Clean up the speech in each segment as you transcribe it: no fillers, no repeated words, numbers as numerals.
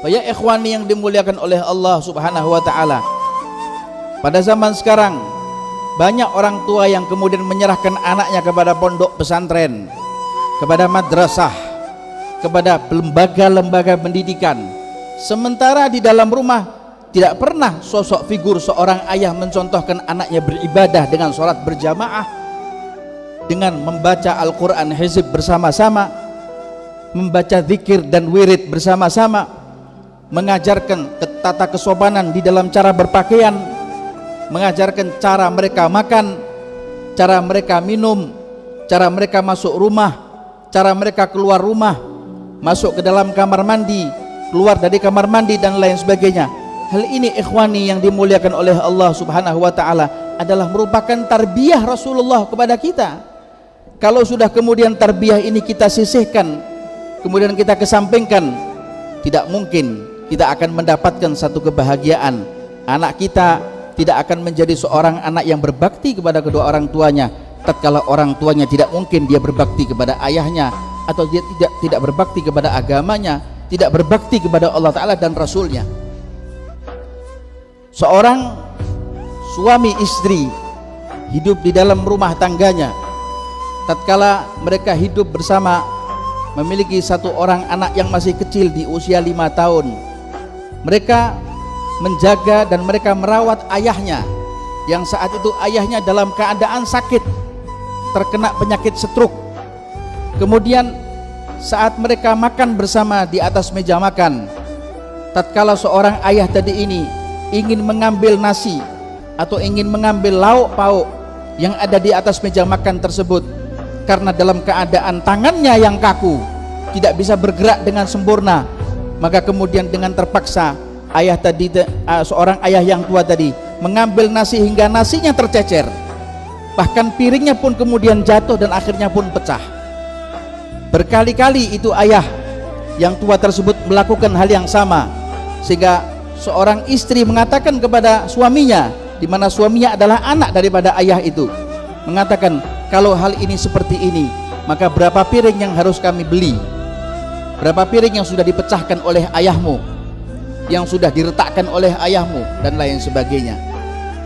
Ya ikhwani yang dimuliakan oleh Allah Subhanahu wa taala, pada zaman sekarang banyak orang tua yang kemudian menyerahkan anaknya kepada pondok pesantren, kepada madrasah, kepada lembaga-lembaga pendidikan, sementara di dalam rumah tidak pernah sosok figur seorang ayah mencontohkan anaknya beribadah dengan sholat berjamaah, dengan membaca Al-Quran hizib bersama-sama, membaca zikir dan wirid bersama-sama, mengajarkan tata kesopanan di dalam cara berpakaian, mengajarkan cara mereka makan, cara mereka minum, cara mereka masuk rumah, cara mereka keluar rumah, masuk ke dalam kamar mandi, keluar dari kamar mandi dan lain sebagainya. Hal ini ikhwani yang dimuliakan oleh Allah Subhanahu wa taala adalah merupakan tarbiyah Rasulullah kepada kita. Kalau sudah kemudian tarbiyah ini kita sisihkan, kemudian kita kesampingkan, tidak mungkin kita akan mendapatkan satu kebahagiaan. Anak kita tidak akan menjadi seorang anak yang berbakti kepada kedua orang tuanya tatkala orang tuanya tidak mungkin dia berbakti kepada ayahnya, atau dia tidak berbakti kepada agamanya, tidak berbakti kepada Allah Ta'ala dan Rasulnya. Seorang suami istri hidup di dalam rumah tangganya, tatkala mereka hidup bersama, memiliki satu orang anak yang masih kecil di usia 5 tahun, mereka menjaga dan mereka merawat ayahnya yang saat itu ayahnya dalam keadaan sakit, terkena penyakit stroke. Kemudian saat mereka makan bersama di atas meja makan, tatkala seorang ayah tadi ini ingin mengambil nasi atau ingin mengambil lauk pauk yang ada di atas meja makan tersebut, karena dalam keadaan tangannya yang kaku tidak bisa bergerak dengan sempurna, maka kemudian dengan terpaksa ayah tadi, seorang ayah yang tua tadi mengambil nasi hingga nasinya tercecer, bahkan piringnya pun kemudian jatuh dan akhirnya pun pecah. Berkali-kali itu ayah yang tua tersebut melakukan hal yang sama, sehingga seorang istri mengatakan kepada suaminya, di mana suaminya adalah anak daripada ayah itu, mengatakan, kalau hal ini seperti ini, maka berapa piring yang harus kami beli, berapa piring yang sudah dipecahkan oleh ayahmu, yang sudah diretakkan oleh ayahmu, dan lain sebagainya.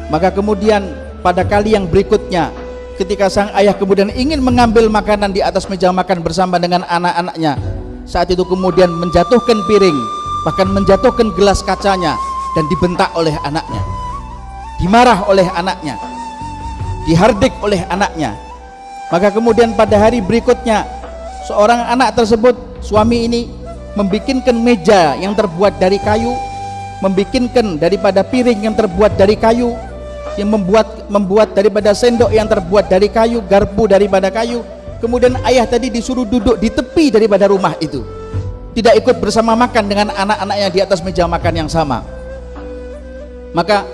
Maka kemudian pada kali yang berikutnya, ketika sang ayah kemudian ingin mengambil makanan di atas meja makan bersama dengan anak-anaknya, saat itu kemudian menjatuhkan piring, bahkan menjatuhkan gelas kacanya, dan dibentak oleh anaknya, dimarah oleh anaknya, dihardik oleh anaknya. Maka kemudian pada hari berikutnya, seorang anak tersebut, suami ini membikinkan meja yang terbuat dari kayu, membikinkan daripada piring yang terbuat dari kayu, yang membuat daripada sendok yang terbuat dari kayu, garpu daripada kayu. Kemudian ayah tadi disuruh duduk di tepi daripada rumah itu, tidak ikut bersama makan dengan anak-anaknya di atas meja makan yang sama. Maka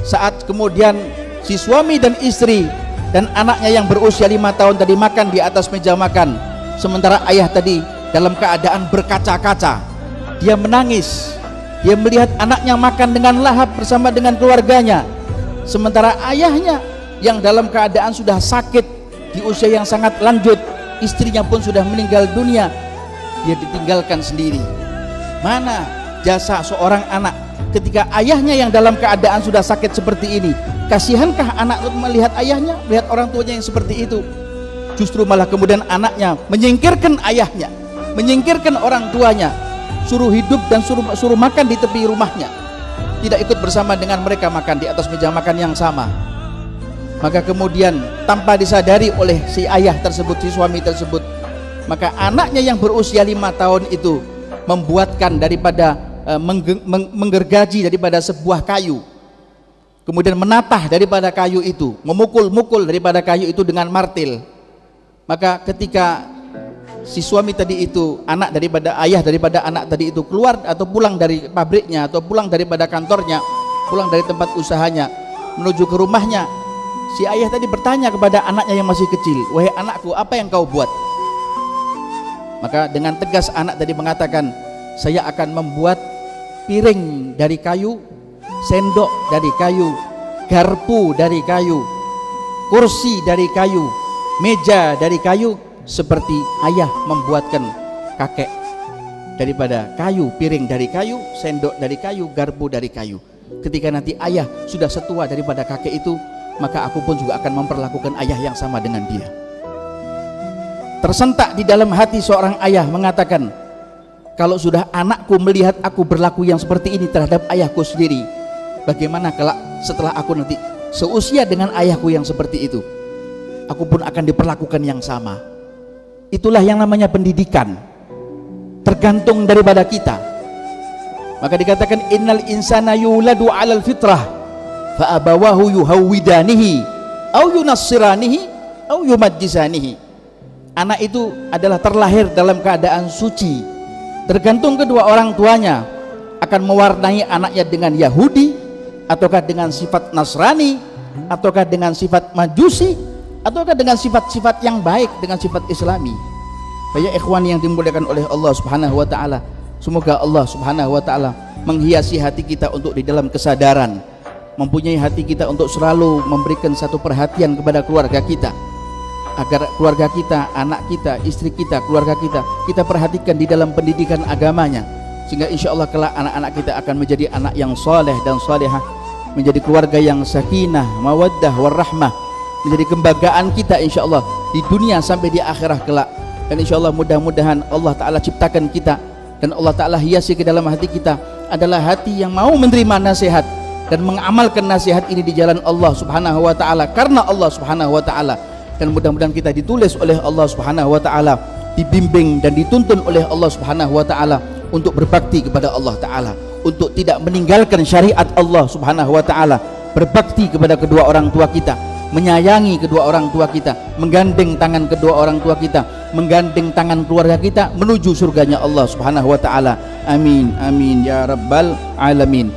saat kemudian si suami dan istri dan anaknya yang berusia 5 tahun tadi makan di atas meja makan, sementara ayah tadi dalam keadaan berkaca-kaca, dia menangis, dia melihat anaknya makan dengan lahap bersama dengan keluarganya, sementara ayahnya yang dalam keadaan sudah sakit di usia yang sangat lanjut, istrinya pun sudah meninggal dunia, dia ditinggalkan sendiri. Mana jasa seorang anak ketika ayahnya yang dalam keadaan sudah sakit seperti ini? Kasihankah anak melihat ayahnya, melihat orang tuanya yang seperti itu? Justru malah kemudian anaknya menyingkirkan ayahnya, menyingkirkan orang tuanya, suruh hidup dan suruh makan di tepi rumahnya, tidak ikut bersama dengan mereka makan di atas meja makan yang sama. Maka kemudian tanpa disadari oleh si ayah tersebut, si suami tersebut, maka anaknya yang berusia 5 tahun itu membuatkan daripada menggergaji daripada sebuah kayu, kemudian menatah daripada kayu itu, memukul-mukul daripada kayu itu dengan martil. Maka ketika si suami tadi itu, ayah daripada anak tadi itu keluar atau pulang dari pabriknya atau pulang daripada kantornya, pulang dari tempat usahanya menuju ke rumahnya, si ayah tadi bertanya kepada anaknya yang masih kecil, "Wahai anakku, apa yang kau buat?" Maka dengan tegas anak tadi mengatakan, "Saya akan membuat piring dari kayu, sendok dari kayu, garpu dari kayu, kursi dari kayu, meja dari kayu, seperti ayah membuatkan kakek." daripada kayu, piring dari kayu, sendok dari kayu, garpu dari kayu. Ketika nanti ayah sudah setua daripada kakek itu, maka aku pun juga akan memperlakukan ayah yang sama dengan dia. Tersentak di dalam hati seorang ayah mengatakan, kalau sudah anakku melihat aku berlaku yang seperti ini terhadap ayahku sendiri, bagaimana kalau setelah aku nanti seusia dengan ayahku yang seperti itu, aku pun akan diperlakukan yang sama. Itulah yang namanya pendidikan, tergantung daripada kita. Maka dikatakan innal insana yuladu 'alal fitrah fa abawahu yuhawwidanihi au yunassiranihi au yumajjisanihi. Anak itu adalah terlahir dalam keadaan suci, tergantung kedua orang tuanya akan mewarnai anaknya dengan Yahudi ataukah dengan sifat Nasrani ataukah dengan sifat Majusi ataukah dengan sifat-sifat yang baik, dengan sifat Islami. Ya ikhwan yang dimuliakan oleh Allah Subhanahu wa taala, semoga Allah Subhanahu wa taala menghiasi hati kita untuk di dalam kesadaran, mempunyai hati kita untuk selalu memberikan satu perhatian kepada keluarga kita, agar keluarga kita, anak kita, istri kita, keluarga kita perhatikan di dalam pendidikan agamanya, sehingga insya Allah kelak anak-anak kita akan menjadi anak yang soleh dan solehah, menjadi keluarga yang sakinah, mawaddah, warahmah, menjadi kebanggaan kita insya Allah di dunia sampai di akhirat kelak. Dan insya Allah mudah-mudahan Allah Ta'ala ciptakan kita dan Allah Ta'ala hiasi ke dalam hati kita adalah hati yang mau menerima nasihat dan mengamalkan nasihat ini di jalan Allah Subhanahu wa Ta'ala, karena Allah Subhanahu wa Ta'ala. Dan mudah-mudahan kita ditulis oleh Allah Subhanahu wa Ta'ala, dibimbing dan dituntun oleh Allah Subhanahu wa Ta'ala untuk berbakti kepada Allah Ta'ala, untuk tidak meninggalkan syariat Allah Subhanahu wa Ta'ala, berbakti kepada kedua orang tua kita, menyayangi kedua orang tua kita, menggandeng tangan kedua orang tua kita, menggandeng tangan keluarga kita menuju surganya Allah Subhanahu wa Ta'ala. Amin amin ya rabbal alamin.